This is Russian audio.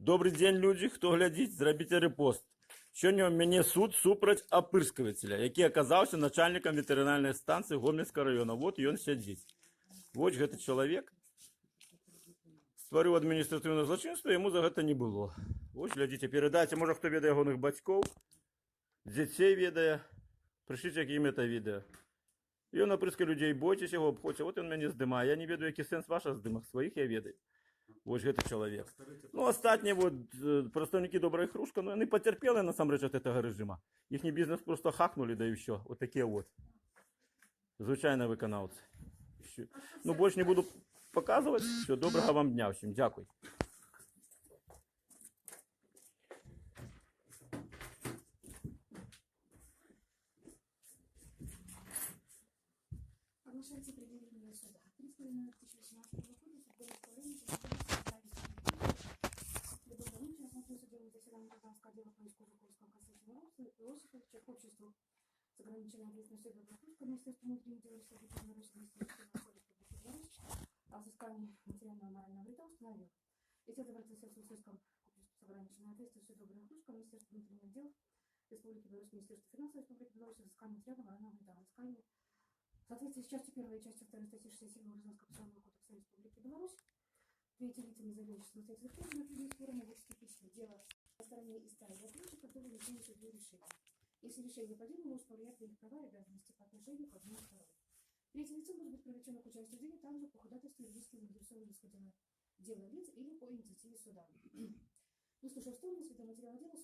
Добрий день, люди, хто глядить, зробіть репост. Сьогодні у мене суд супроть оприскувателя, який оказався начальником ветеринарної станції Гомельського району. Вот і він сидить. Вот этот чоловік створив адміністративне злочинство, йому за це не було. Ось, глядите, передайте, може хто відає його батьків, дітей відає, пришліть, як їм це відео. І він оприскує людей, бойтесь його, обходьте. От він мене здимає. Я не ведаю, який сенс ваших здимок, своїх я ведаю. Ось гэта чалавек. Ну, астатнія вот, прадстаўнікі добрай хрушка, ну, яны пацярпелі насамрэч ад гэтага рэжыма. Іхні бізнес просто хакнули, да і ўсё. Вот такія вот. Звычайныя выканаўцы. Ну, больш не буду паказваць. Всё, добрага вам дня ўсім. Дзякуй. Оглашается предъявление суда. 3,5 2018 года судебное исполнение рассмотрел судебное заседание Казанского отдела по иску Жуковского касательного Иосифовича к обществу с ограниченной ответственностью Доброхрушка Министерства внутренних дел Республики Беларусь, Министерства Республики Беларусь о взыскании материального и морального вреда установил. Если это обратился в Сельском обществе с ограниченной ответственностью Доброхрушка Министерства внутренних дел Республики Беларусь, Министерства финансов Республики Беларусь о взыскании материального и морального вреда взыскании в соответствии с частью 1 и частью 2 статьи 67 Гражданского процессуального кодекса Республики Беларусь, третьи лица независимых самостоятельных органов или стороны в вступительное дело на стороне и стороне ответчика до вынесения судьей решения. Если решение по делу может повлиять на их права и обязанности по отношению к одной из сторон. Третье лицо может быть привлечено к участию в деле также по ходатайству юридически заинтересованных дела лиц или по инициативе суда. Выслушав стороны, свидетеля материала дела,